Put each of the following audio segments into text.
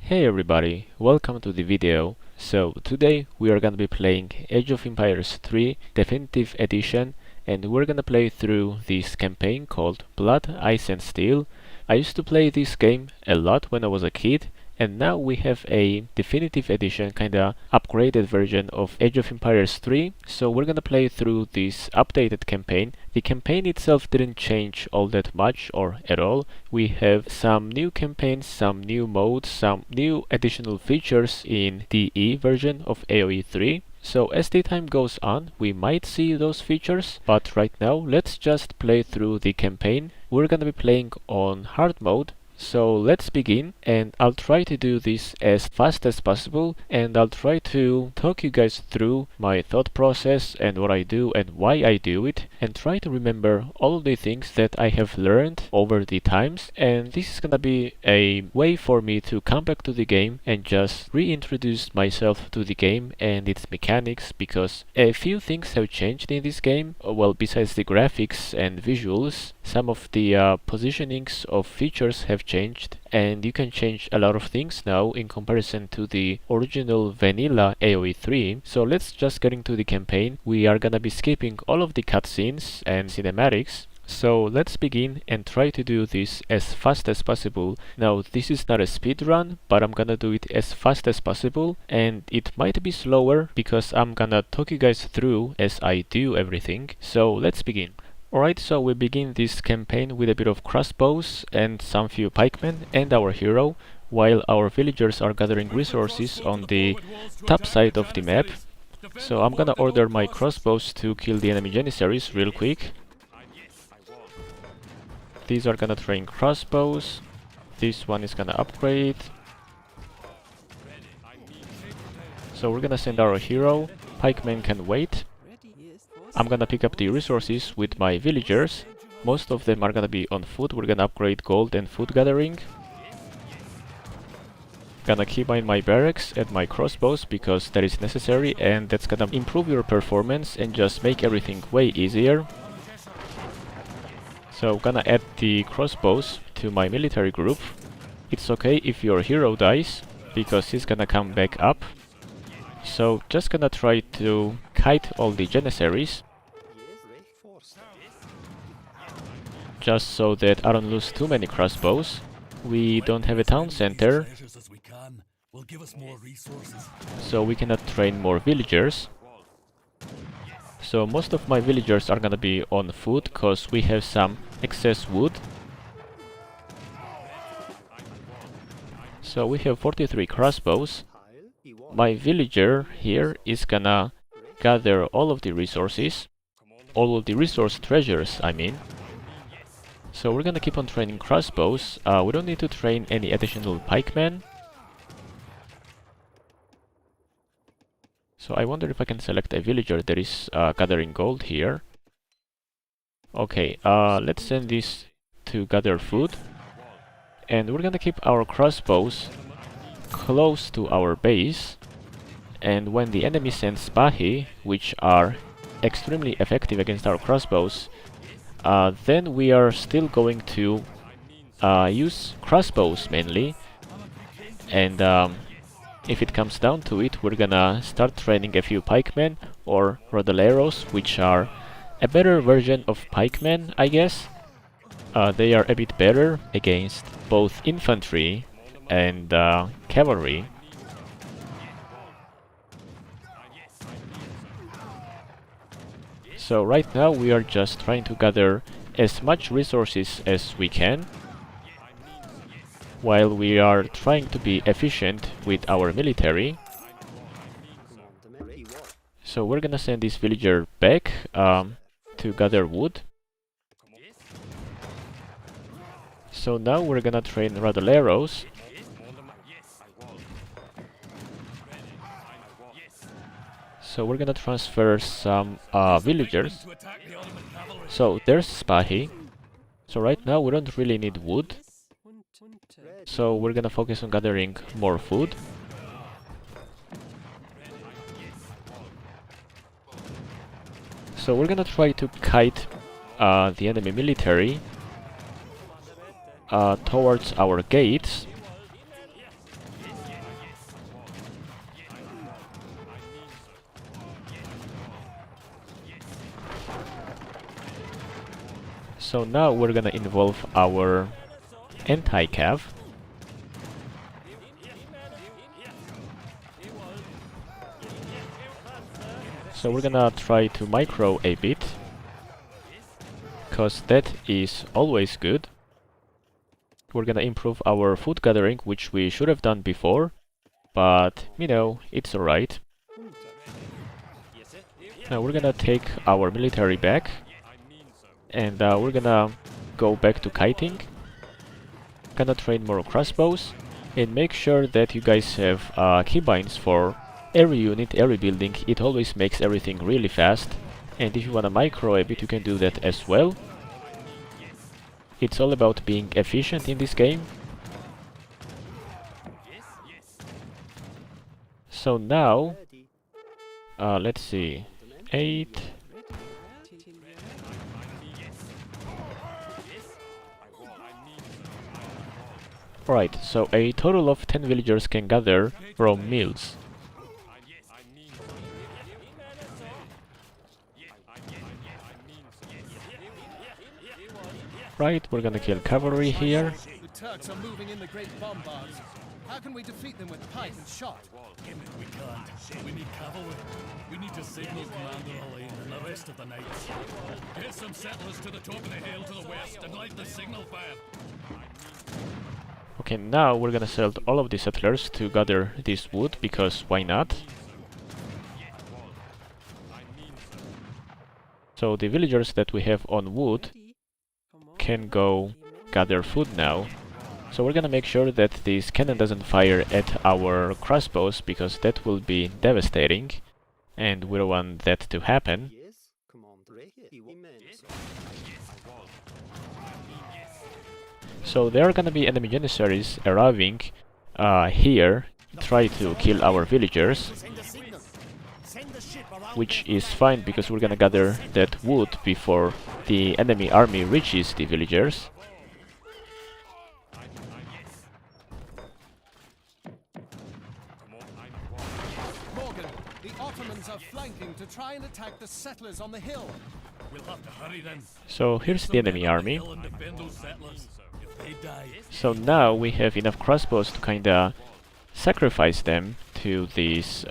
Hey everybody, welcome to the video. So today we are gonna be playing Age of Empires 3 Definitive Edition, and we're gonna play through this campaign called Blood, Ice and Steel. I used to play this game a lot when I was a kid, and now we have a definitive edition, kinda upgraded version of Age of Empires 3. So we're gonna play through this updated campaign. The campaign itself didn't change all that much or at all. We have some new campaigns, some new modes, some new additional features in the E version of Aoe3. So as the time goes on, we might see those features, but right now let's just play through the campaign. We're gonna be playing on hard mode. So let's begin, and I'll try to do this as fast as possible, and I'll try to talk you guys through my thought process and what I do and why I do it, and try to remember all of the things that I have learned over the times. And this is gonna be a way for me to come back to the game and just reintroduce myself to the game and its mechanics, because a few things have changed in this game. Well, besides the graphics and visuals, some of the positionings of features have changed, and you can change a lot of things now in comparison to the original vanilla Aoe3. So let's just get into the campaign. We are gonna be skipping all of the cutscenes and cinematics. So let's begin and try to do this as fast as possible. Now this is not a speed run, but I'm gonna do it as fast as possible, and it might be slower because I'm gonna talk you guys through as I do everything. So let's begin. Alright, so we begin this campaign with a bit of crossbows and some few pikemen and our hero, while our villagers are gathering resources on the top side of the map. So I'm gonna order my crossbows to kill the enemy janissaries real quick. These are gonna train crossbows. This one is gonna upgrade. So we're gonna send our hero. Pikemen can wait. I'm gonna pick up the resources with my villagers. Most of them are gonna be on foot. We're gonna upgrade gold and food gathering. Gonna keybind my barracks and my crossbows because that is necessary, and that's gonna improve your performance and just make everything way easier. So gonna add the crossbows to my military group. It's okay if your hero dies because he's gonna come back up. So just gonna try to kite all the janissaries, just so that I don't lose too many crossbows. We don't have a town center, so we cannot train more villagers. So most of my villagers are gonna be on foot cause we have some excess wood. So we have 43 crossbows. My villager here is gonna gather all of the resources, all of the resource treasures, I mean. So we're gonna keep on training crossbows. We don't need to train any additional pikemen. So I wonder if I can select a villager that is gathering gold here. Okay, let's send this to gather food. And we're gonna keep our crossbows close to our base. And when the enemy sends Spahi, which are extremely effective against our crossbows, then we are still going to use crossbows mainly. And if it comes down to it, we're gonna start training a few pikemen or rodoleros, which are a better version of pikemen, I guess. They are a bit better against both infantry and cavalry. So right now we are just trying to gather as much resources as we can, while we are trying to be efficient with our military. So we're gonna send this villager back to gather wood. So now we're gonna train rodoleros. So we're gonna transfer some villagers. So there's Spahi. So right now we don't really need wood. So we're gonna focus on gathering more food. So we're gonna try to kite the enemy military towards our gates. So now we're gonna involve our anti-cav. So we're gonna try to micro a bit, cause that is always good. We're gonna improve our food gathering, which we should have done before, but you know, it's alright. Now we're gonna take our military back, and we're gonna go back to kiting. Gonna train more crossbows, and make sure that you guys have keybinds for every unit, every building. It always makes everything really fast, and if you wanna micro a bit, you can do that as well. It's all about being efficient in this game. So now, let's see, 8. Right, so a total of 10 villagers can gather from mills. Right, we're gonna kill cavalry here. The Turks are moving in the great bombards. How can we defeat them with pike and shot? We can't. We need cavalry. We need to signal Commander Elaine and the rest of the knights. Get some settlers to the top of the hill to the west and light the signal fire. Okay, now we're gonna sell all of the settlers to gather this wood, because why not? So the villagers that we have on wood can go gather food now. So we're gonna make sure that this cannon doesn't fire at our crossbows, because that will be devastating, and we don't want that to happen. So there are gonna be enemy janissaries arriving here, try to kill our villagers, which is fine because we're gonna gather that wood before the enemy army reaches the villagers. Morgan, the Ottomans are flanking to try and attack the settlers on the hill. We'll have to hurry then. So here's the enemy army. Hill and defend those settlers. If they die, So now we have enough crossbows to kinda sacrifice them to this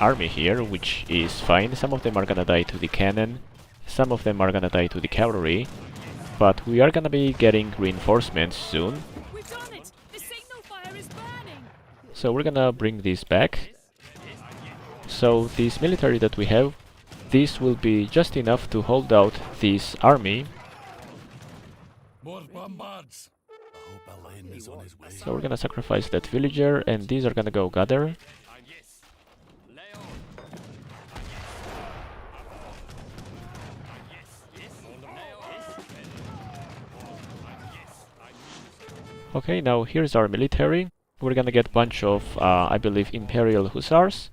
army here, which is fine. Some of them are gonna die to the cannon, some of them are gonna die to the cavalry, but we are gonna be getting reinforcements soon. We've done it! The signal fire is burning! So we're gonna bring this back. So this military that we have, this will be just enough to hold out this army. more bombards. I hope Elaine is on his way. So we're gonna sacrifice that villager, and these are gonna go gather. Okay, now here's our military. We're gonna get a bunch of, I believe, Imperial Hussars.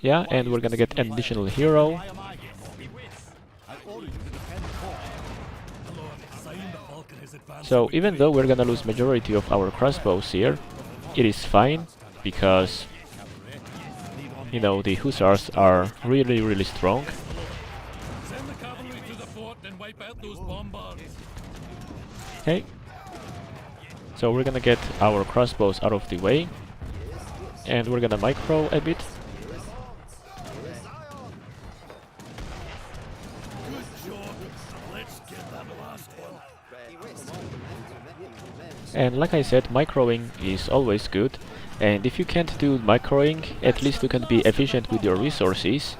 Yeah, and we're gonna get an additional hero. So even though we're gonna lose majority of our crossbows here, it is fine, because, you know, the Hussars are really, really strong. Send the cavalry to the fort and wipe out those bombards. Okay. So we're gonna get our crossbows out of the way, and we're gonna micro a bit. Good job. Let's get that last one. And like I said, microing is always good, and if you can't do microing, at least you can be efficient with your resources.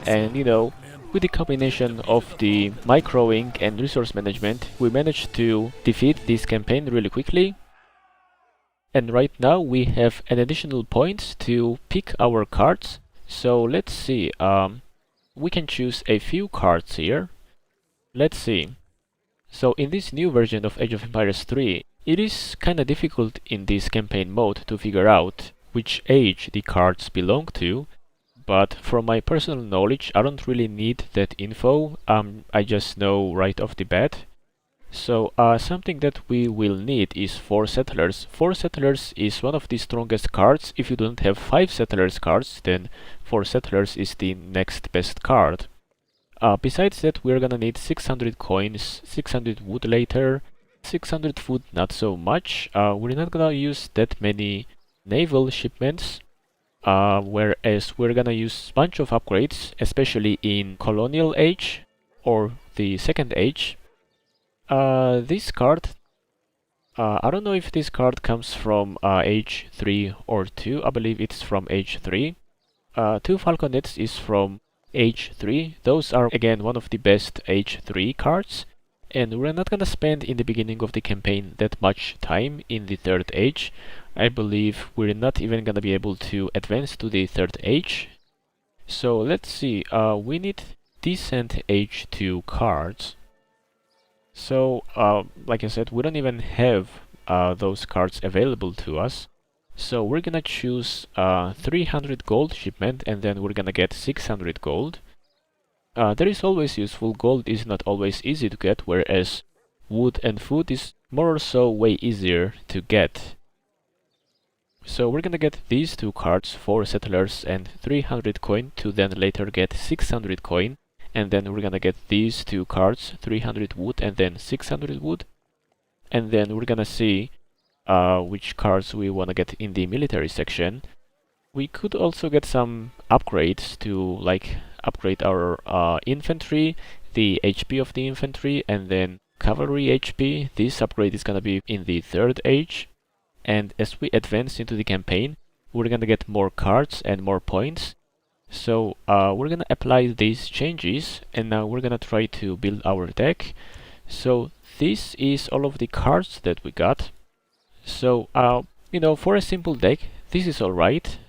And you know, with the combination of the microing and resource management, we managed to defeat this campaign really quickly. And right now we have an additional points to pick our cards. So let's see, we can choose a few cards here. Let's see. So in this new version of Age of Empires 3, it is kinda difficult in this campaign mode to figure out which age the cards belong to, but from my personal knowledge I don't really need that info, I just know right off the bat. So something that we will need is 4 settlers. 4 settlers is one of the strongest cards. If you don't have 5 settlers cards, then 4 settlers is the next best card. Besides that, we're gonna need 600 coins, 600 wood later, 600 food not so much. We're not gonna use that many naval shipments, whereas we're gonna use bunch of upgrades, especially in colonial age or the second age. This card, I don't know if this card comes from age 3 or 2. I believe it's from age 3. Two Falconets is from age 3. Those are again one of the best age 3 cards, and we're not gonna spend in the beginning of the campaign that much time in the third age. I believe we're not even gonna be able to advance to the third age. So let's see, we need decent age 2 cards. So like I said, we don't even have those cards available to us. So we're gonna choose 300 gold shipment, and then we're gonna get 600 gold. That is always useful. Gold is not always easy to get, whereas wood and food is more or so way easier to get. So we're gonna get these two cards, 4 settlers and 300 coin, to then later get 600 coin. And then we're gonna get these two cards, 300 wood and then 600 wood. And then we're gonna see which cards we wanna get in the military section. We could also get some upgrades to like upgrade our infantry, the HP of the infantry, and then cavalry HP. This upgrade is gonna be in the third age. And as we advance into the campaign, we're gonna get more cards and more points. So we're gonna apply these changes, and now we're gonna try to build our deck. So this is all of the cards that we got. So you know, for a simple deck, this is alright.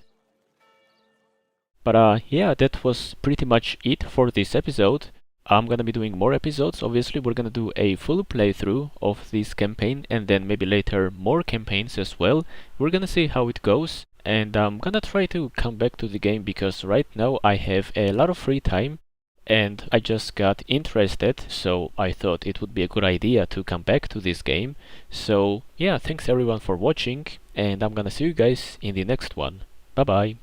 But yeah, that was pretty much it for this episode. I'm gonna be doing more episodes. Obviously, we're gonna do a full playthrough of this campaign, and then maybe later more campaigns as well. We're gonna see how it goes, and I'm gonna try to come back to the game because right now I have a lot of free time and I just got interested, so I thought it would be a good idea to come back to this game. So yeah, thanks everyone for watching, and I'm gonna see you guys in the next one. Bye bye.